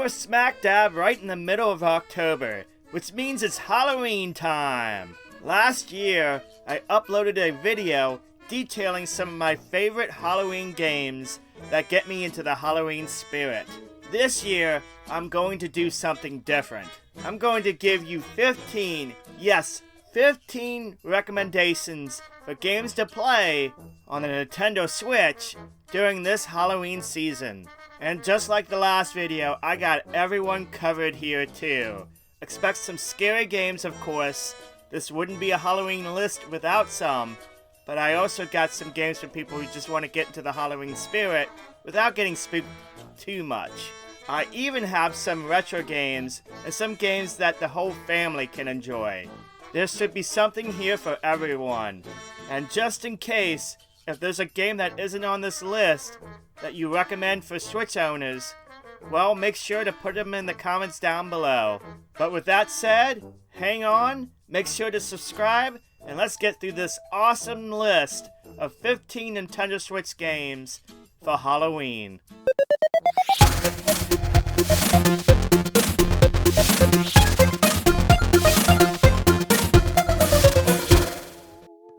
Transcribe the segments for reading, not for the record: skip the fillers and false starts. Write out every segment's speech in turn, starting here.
we're smack dab right in the middle of October, which means it's Halloween time. Last year, I uploaded a video detailing some of my favorite Halloween games that get me into the Halloween spirit. This year, I'm going to do something different. I'm going to give you 15 recommendations for games to play on the Nintendo Switch during this Halloween season. And just like the last video, I got everyone covered here too. Expect some scary games, of course. This wouldn't be a Halloween list without some, but I also got some games for people who just want to get into the Halloween spirit without getting spooked too much. I even have some retro games and some games that the whole family can enjoy. There should be something here for everyone. And just in case, if there's a game that isn't on this list that you recommend for Switch owners, well, make sure to put them in the comments down below. But with that said, hang on, make sure to subscribe, and let's get through this awesome list of 15 Nintendo Switch games for Halloween.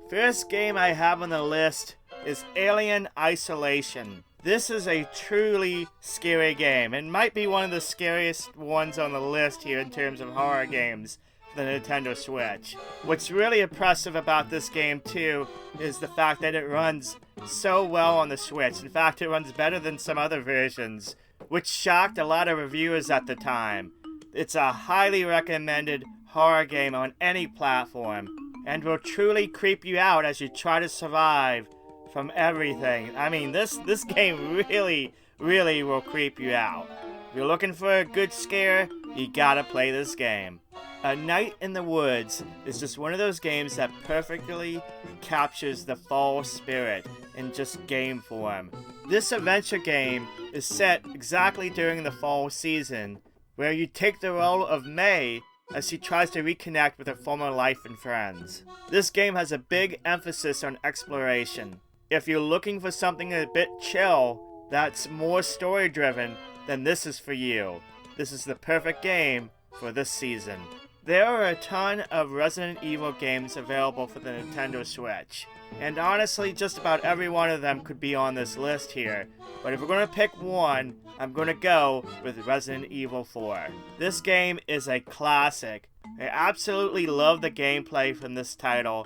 First game I have on the list is Alien Isolation. This is a truly scary game, and might be one of the scariest ones on the list here in terms of horror games for the Nintendo Switch. What's really impressive about this game too is the fact that it runs so well on the Switch. In fact, it runs better than some other versions, which shocked a lot of reviewers at the time. It's a highly recommended horror game on any platform, and will truly creep you out as you try to survive from everything. I mean, this game really will creep you out. If you're looking for a good scare, you gotta play this game. A Night in the Woods is just one of those games that perfectly captures the fall spirit in just game form. This adventure game is set exactly during the fall season, where you take the role of May as she tries to reconnect with her former life and friends. This game has a big emphasis on exploration. If you're looking for something a bit chill, that's more story driven, then this is for you. This is the perfect game for this season. There are a ton of Resident Evil games available for the Nintendo Switch, and honestly just about every one of them could be on this list here, but if we're going to pick one, I'm going to go with Resident Evil 4. This game is a classic. I absolutely love the gameplay from this title,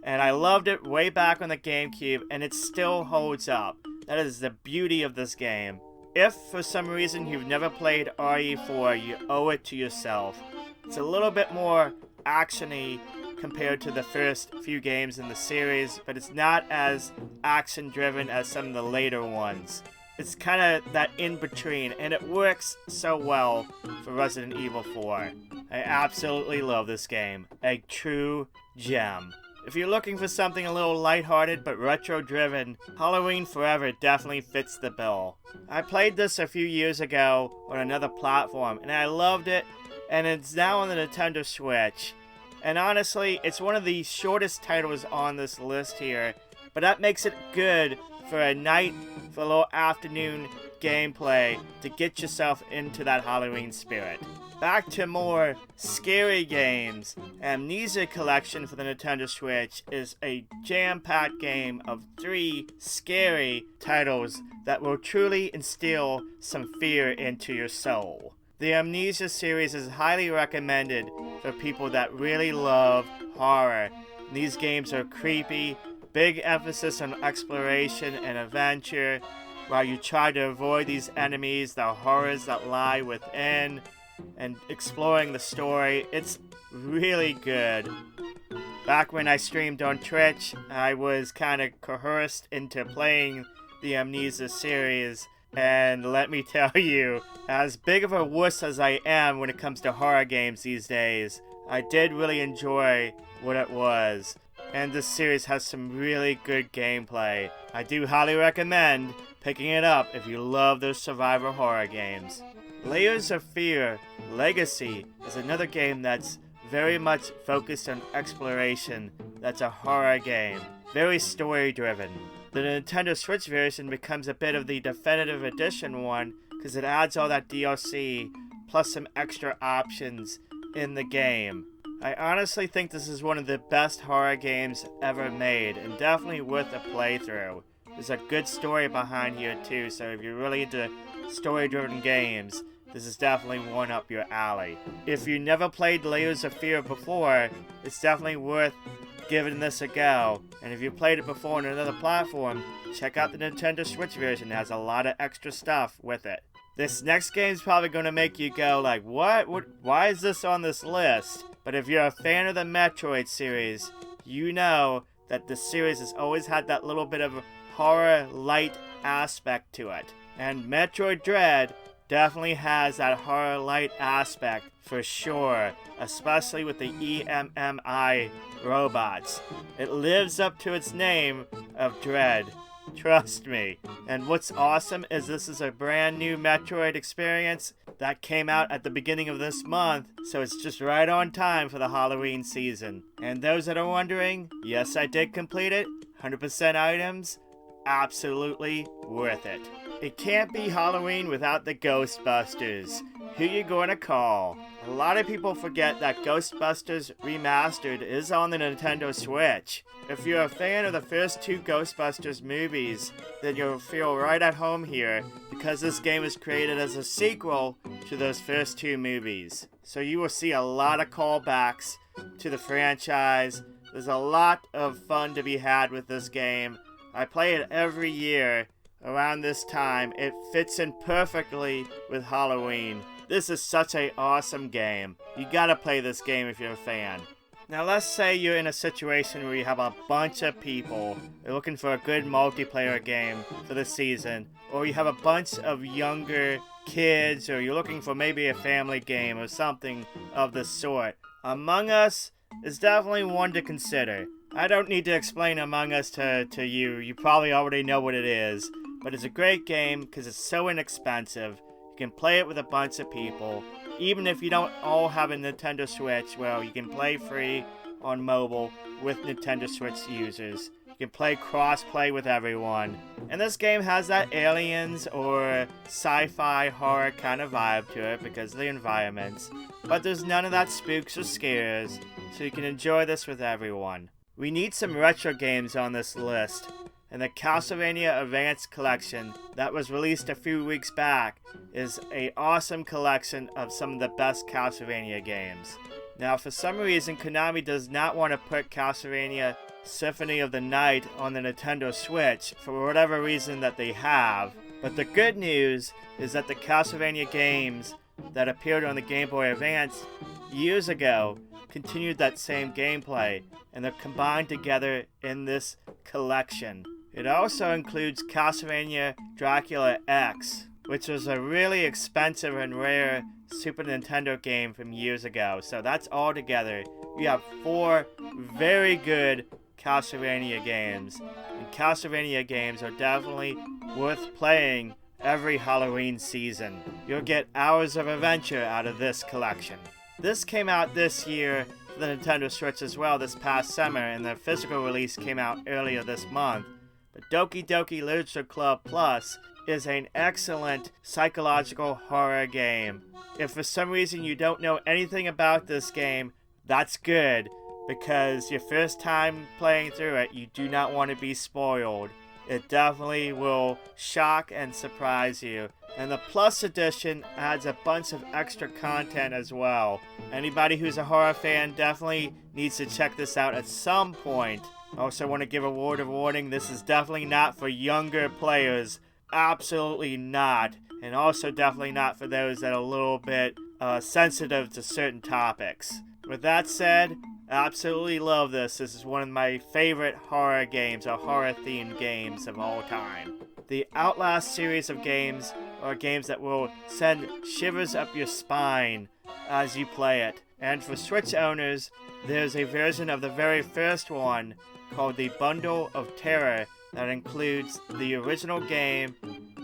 and I loved it way back on the GameCube, and it still holds up. That is the beauty of this game. If for some reason you've never played RE4, you owe it to yourself. It's a little bit more action-y compared to the first few games in the series, but it's not as action-driven as some of the later ones. It's kind of that in-between, and it works so well for Resident Evil 4. I absolutely love this game. A true gem. If you're looking for something a little lighthearted but retro-driven, Halloween Forever definitely fits the bill. I played this a few years ago on another platform, and I loved it, and it's now on the Nintendo Switch. And honestly, it's one of the shortest titles on this list here, but that makes it good for a night, for a little afternoon gameplay to get yourself into that Halloween spirit. Back to more scary games. Amnesia Collection for the Nintendo Switch is a jam-packed game of 3 scary titles that will truly instill some fear into your soul. The Amnesia series is highly recommended for people that really love horror. These games are creepy, big emphasis on exploration and adventure, while you try to avoid these enemies, the horrors that lie within, and exploring the story. It's really good. Back when I streamed on Twitch, I was kind of coerced into playing the Amnesia series, and let me tell you, as big of a wuss as I am when it comes to horror games these days, I did really enjoy what it was. And this series has some really good gameplay. I do highly recommend picking it up if you love those survivor horror games. Layers of Fear Legacy is another game that's very much focused on exploration. That's a horror game. Very story driven. The Nintendo Switch version becomes a bit of the definitive edition one because it adds all that DLC plus some extra options in the game. I honestly think this is one of the best horror games ever made, and definitely worth a playthrough. There's a good story behind here too, so if you're really into story-driven games, this is definitely one up your alley. If you never played Layers of Fear before, it's definitely worth giving this a go. And if you played it before on another platform, check out the Nintendo Switch version. It has a lot of extra stuff with it. This next game's probably going to make you go like, what? Why is this on this list? But if you're a fan of the Metroid series, you know that the series has always had that little bit of a horror light aspect to it. And Metroid Dread definitely has that horror light aspect for sure, especially with the EMMI robots. It lives up to its name of Dread. Trust me. And what's awesome is this is a brand new Metroid experience that came out at the beginning of this month, so it's just right on time for the Halloween season. And those that are wondering, yes, I did complete it. 100% items. Absolutely worth it. It can't be Halloween without the Ghostbusters. Who you gonna call? A lot of people forget that Ghostbusters Remastered is on the Nintendo Switch. If you're a fan of the first two Ghostbusters movies, then you'll feel right at home here, because this game was created as a sequel to those first two movies. So you will see a lot of callbacks to the franchise. There's a lot of fun to be had with this game. I play it every year around this time. It fits in perfectly with Halloween. This is such an awesome game. You gotta play this game if you're a fan. Now let's say you're in a situation where you have a bunch of people, you're looking for a good multiplayer game for the season, or you have a bunch of younger kids, or you're looking for maybe a family game or something of the sort. Among Us is definitely one to consider. I don't need to explain Among Us to you. You probably already know what it is. But it's a great game because it's so inexpensive. You can play it with a bunch of people. Even if you don't all have a Nintendo Switch, well, you can play free on mobile with Nintendo Switch users. You can play cross-play with everyone. And this game has that aliens or sci-fi horror kind of vibe to it because of the environments. But there's none of that spooks or scares, so you can enjoy this with everyone. We need some retro games on this list. And the Castlevania Advance Collection that was released a few weeks back is an awesome collection of some of the best Castlevania games. Now, for some reason, Konami does not want to put Castlevania Symphony of the Night on the Nintendo Switch for whatever reason that they have. But the good news is that the Castlevania games that appeared on the Game Boy Advance years ago continued that same gameplay, and they're combined together in this collection. It also includes Castlevania Dracula X, which was a really expensive and rare Super Nintendo game from years ago. So that's all together. We have 4 very good Castlevania games. And Castlevania games are definitely worth playing every Halloween season. You'll get hours of adventure out of this collection. This came out this year for the Nintendo Switch as well this past summer, and the physical release came out earlier this month. But Doki Doki Literature Club Plus is an excellent psychological horror game. If for some reason you don't know anything about this game, that's good, because your first time playing through it, you do not want to be spoiled. It definitely will shock and surprise you. And the Plus Edition adds a bunch of extra content as well. Anybody who's a horror fan definitely needs to check this out at some point. I also want to give a word of warning, this is definitely not for younger players. Absolutely not. And also definitely not for those that are a little bit sensitive to certain topics. With that said, absolutely love this. This is one of my favorite horror games, or horror-themed games of all time. The Outlast series of games are games that will send shivers up your spine as you play it. And for Switch owners, there's a version of the very first one called the Bundle of Terror that includes the original game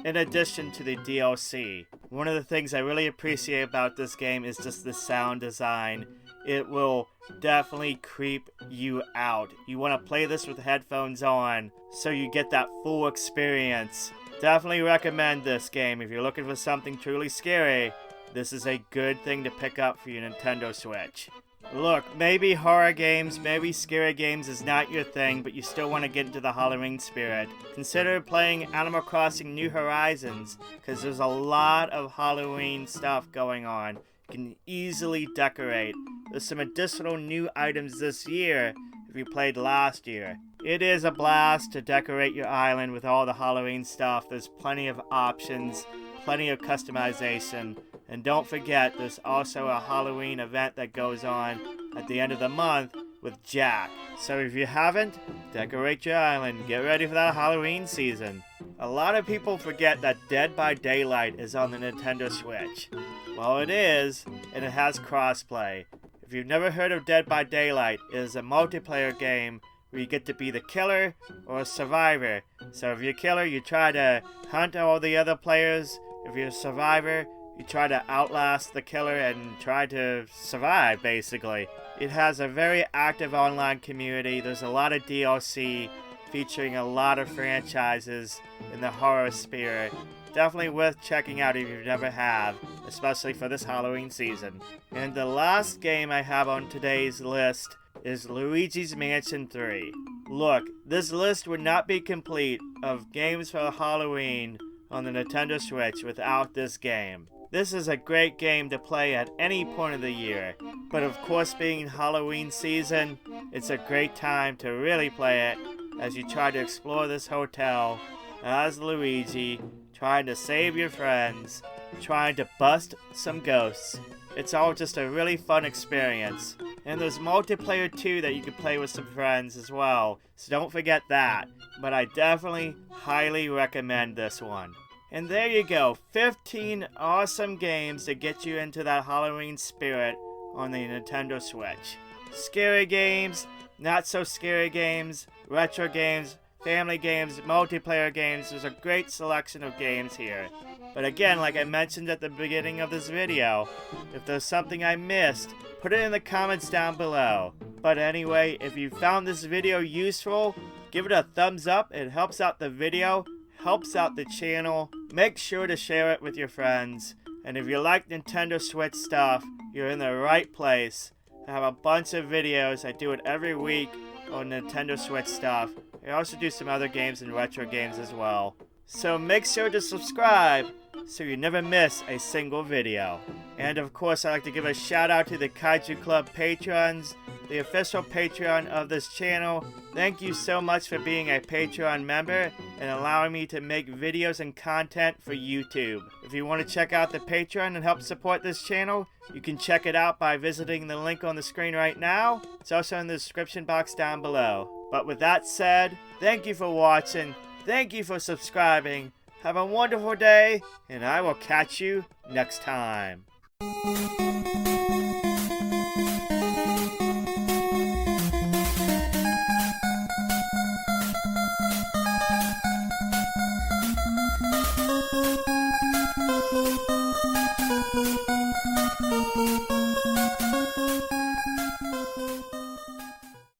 in addition to the DLC. One of the things I really appreciate about this game is just the sound design. It will definitely creep you out. You want to play this with headphones on so you get that full experience. Definitely recommend this game if you're looking for something truly scary. this is a good thing to pick up for your Nintendo Switch. Look, maybe horror games, maybe scary games is not your thing, but you still want to get into the Halloween spirit. Consider playing Animal Crossing New Horizons, because there's a lot of Halloween stuff going on. You can easily decorate. There's some additional new items this year if you played last year. It is a blast to decorate your island with all the Halloween stuff. There's plenty of options, plenty of customization. And don't forget, there's also a Halloween event that goes on at the end of the month with Jack. So if you haven't, decorate your island. Get ready for that Halloween season. A lot of people forget that Dead by Daylight is on the Nintendo Switch. Well, it is, and it has crossplay. If you've never heard of Dead by Daylight, it is a multiplayer game where you get to be the killer or a survivor. So if you're a killer, you try to hunt all the other players. If you're a survivor, you try to outlast the killer and try to survive, basically. It has a very active online community. There's a lot of DLC featuring a lot of franchises in the horror spirit. Definitely worth checking out if you never have, especially for this Halloween season. And the last game I have on today's list is Luigi's Mansion 3. Look, this list would not be complete of games for Halloween on the Nintendo Switch without this game. This is a great game to play at any point of the year, but of course being Halloween season, it's a great time to really play it as you try to explore this hotel as Luigi, trying to save your friends, trying to bust some ghosts. It's all just a really fun experience. And there's multiplayer too that you can play with some friends as well, so don't forget that. But I definitely highly recommend this one. And there you go, 15 awesome games to get you into that Halloween spirit on the Nintendo Switch. Scary games, not so scary games, retro games, family games, multiplayer games. There's a great selection of games here. But again, like I mentioned at the beginning of this video, if there's something I missed, put it in the comments down below. But anyway, if you found this video useful, give it a thumbs up. It helps out the video, helps out the channel. Make sure to share it with your friends. And if you like Nintendo Switch stuff, you're in the right place. I have a bunch of videos. I do it every week on Nintendo Switch stuff. I also do some other games and retro games as well. So make sure to subscribe so you never miss a single video. And of course, I'd like to give a shout out to the Kaiju Club patrons, the official Patreon of this channel. Thank you so much for being a Patreon member and allowing me to make videos and content for YouTube. If you want to check out the Patreon and help support this channel, you can check it out by visiting the link on the screen right now. It's also in the description box down below. But with that said, thank you for watching, thank you for subscribing, have a wonderful day, and I will catch you next time.